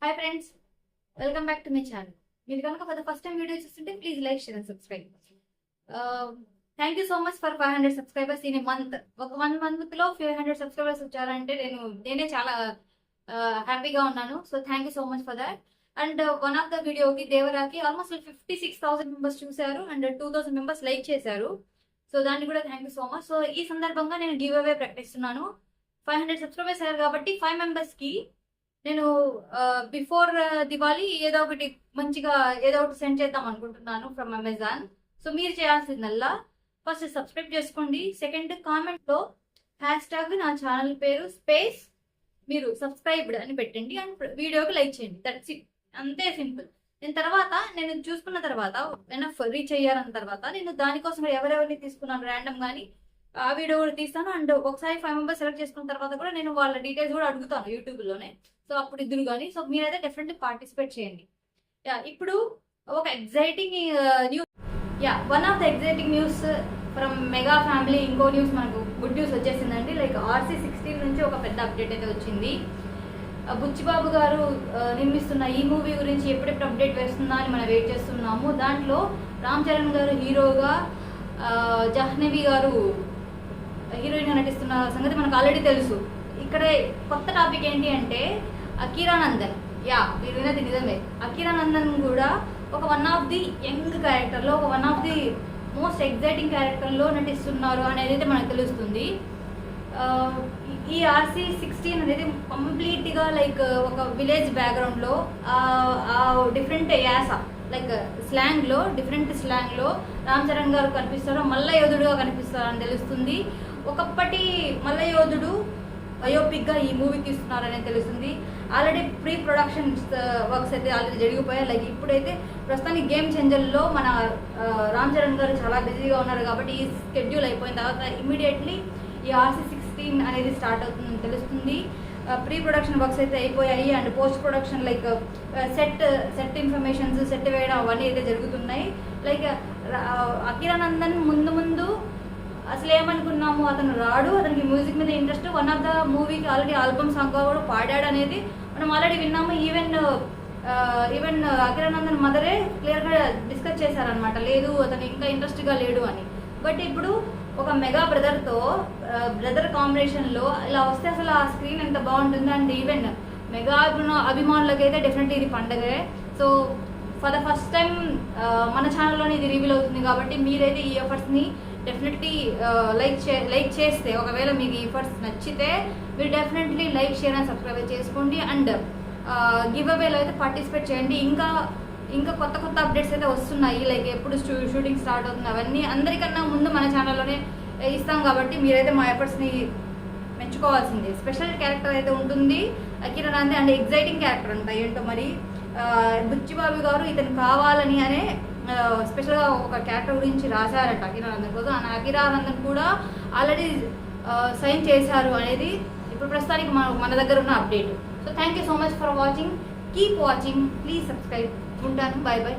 Hi friends, welcome back to my channel. మీరు కనుక for the first time video చూస్తుంటే please like, share and subscribe. Thank you so much for 500 subscribers in month. ఒక 1 month లో 500 subscribers వచ్చారంటే నేనే చాలా హ్యాపీగా ఉన్నాను. So thank you so much for that. And one of the వీడియోకి దేవరాకి almost 56,000 members చూశారు అండ్ 2,000 మెంబర్స్ లైక్ చేశారు. సో దాన్ని కూడా thank you so much. So ఈ సందర్భంగా నేను గివ్ అవే ప్రకటిస్తున్నాను. 500 సబ్స్క్రైబర్స్ అయ్యారు కాబట్టి 5 మెంబర్స్కి నేను బిఫోర్ దివాళీ ఏదో ఒకటి మంచిగా ఏదో ఒకటి సెండ్ చేద్దాం అనుకుంటున్నాను ఫ్రమ్ అమెజాన్. సో మీరు చేయాల్సిందల్లా ఫస్ట్ సబ్స్క్రైబ్ చేసుకోండి. సెకండ్, కామెంట్లో హ్యాష్ట్యాగ్ నా ఛానల్ పేరు స్పేస్ మీరు సబ్స్క్రైబ్డ్ అని పెట్టండి అండ్ వీడియోకి లైక్ చేయండి. దట్స్ ఇట్, అంతే సింపుల్. నేను చూసుకున్న తర్వాత ఎనఫ్ రీచ్ అయ్యారన్న తర్వాత నేను దానికోసం ఎవరెవరిని తీసుకున్నాను ర్యాండమ్ గానీ ఆ వీడియో కూడా తీస్తాను. అండ్ ఒకసారి 5 మెంబర్స్ సెలెక్ట్ చేసుకున్న తర్వాత కూడా నేను వాళ్ళ డీటెయిల్స్ కూడా అడుగుతాను యూట్యూబ్లోనే. సో అప్పుడు ఇద్దరు కానీ. సో మీరైతే డెఫినెట్లీ పార్టిసిపేట్ చేయండి. ఇప్పుడు ఒక exciting news, one of the exciting news from mega family. ఇంకో న్యూస్ మనకు గుడ్ న్యూస్ వచ్చేసిందండి. లైక్ RC16 నుంచి ఒక పెద్ద అప్డేట్ అయితే వచ్చింది. బుచ్చిబాబు గారు నిర్మిస్తున్న ఈ మూవీ గురించి ఎప్పుడెప్పుడు అప్డేట్ వేస్తుందా అని మనం వెయిట్ చేస్తున్నాము. దాంట్లో రామ్ చరణ్ గారు హీరోగా, జాహ్నవి గారు హీరోయిన్ గా నటిస్తున్న సంగతి మనకు ఆల్రెడీ తెలుసు. ఇక్కడ కొత్త టాపిక్ ఏంటి అంటే అకీరానందన్. మీరు విన్నది నిజమే. అకీరానందన్ కూడా ఒక వన్ ఆఫ్ ది యంగ్ క్యారెక్టర్లో, ఒక one of the most exciting క్యారెక్టర్లో నటిస్తున్నారు అనేది అయితే మనకు తెలుస్తుంది. ఈ RC16 అనేది కంప్లీట్గా లైక్ ఒక విలేజ్ బ్యాక్గ్రౌండ్లో డిఫరెంట్ యాస లైక్ స్లాంగ్లో, డిఫరెంట్ స్లాంగ్లో రామ్ చరణ్ గారు కనిపిస్తారు, మల్ల యోధుడుగా కనిపిస్తారు అని తెలుస్తుంది. ఒకప్పటి మల్ల యోధుడు బయోపిక్గా ఈ మూవీ తీస్తున్నారని తెలుస్తుంది. ఆల్రెడీ ప్రీ ప్రొడక్షన్ వర్క్స్ అయితే ఆల్రెడీ జరిగిపోయాయి. లైక్ ఇప్పుడైతే ప్రస్తుతానికి గేమ్ చేంజర్లో మన రామ్ చరణ్ గారు చాలా బిజీగా ఉన్నారు కాబట్టి ఈ షెడ్యూల్ అయిపోయిన తర్వాత ఇమీడియట్లీ ఈ RC16 అనేది స్టార్ట్ అవుతుందని తెలుస్తుంది. ప్రీ ప్రొడక్షన్ వర్క్స్ అయితే అయిపోయాయి and post production like set informations, set వేయడం అవన్నీ అయితే జరుగుతున్నాయి. లైక్ అకీరానందన్ ముందు అసలు ఏమనుకున్నాము, అతను రాడు, అతనికి మ్యూజిక్ మీద ఇంట్రెస్ట్, వన్ ఆఫ్ ద మూవీకి ఆల్రెడీ ఆల్బమ్ సాంగ్ కూడా పాడాడు అనేది మనం ఆల్రెడీ విన్నాము. ఈవెన్ అకీరానందన్ మదరే క్లియర్గా డిస్కస్ చేశారనమాట, లేదు అతను ఇంకా ఇంట్రెస్ట్గా లేడు అని. బట్ ఇప్పుడు ఒక మెగా బ్రదర్ కాంబినేషన్లో ఇలా వస్తే అసలు ఆ స్క్రీన్ ఎంత బాగుంటుంది. అండ్ ఈవెన్ మెగా అభిమానులకైతే డెఫినెట్లీ ఇది పండగే. So for the first time మన ఛానల్లోనే ఇది రివీల్ అవుతుంది కాబట్టి మీరైతే ఈ ఎఫర్ట్స్ని డెఫినెట్లీ లైక్ చేస్తే, ఒకవేళ మీకు ఈ ఎఫర్ట్స్ నచ్చితే మీరు definitely like, share and subscribe చేసుకోండి అండ్ గివ్ అవేలో అయితే పార్టిసిపేట్ చేయండి. ఇంకా కొత్త అప్డేట్స్ అయితే వస్తున్నాయి. లైక్ ఎప్పుడు షూటింగ్ స్టార్ట్ అవుతుంది అవన్నీ అందరికన్నా ముందు మన ఛానల్లోనే ఇస్తాం కాబట్టి మీరైతే మా ఎఫర్ట్స్ని మెచ్చుకోవాల్సిందే. స్పెషల్ క్యారెక్టర్ అయితే ఉంటుంది అకీరానందన్ అండ్ ఎగ్జైటింగ్ క్యారెక్టర్ అంట. ఏంటో మరి బుచ్చిబాబు గారు ఇతను కావాలని అనే స్పెషల్గా ఒక క్యారెక్టర్ గురించి రాశారట అకీరానందన్ కోసం. అకీరానందన్ కూడా ఆల్రెడీ సైన్ చేశారు అనేది ఇప్పుడు ప్రస్తుతానికి మన దగ్గర ఉన్న update. So thank you so much for watching. Keep watching, please subscribe. ఉంటాను. Bye by.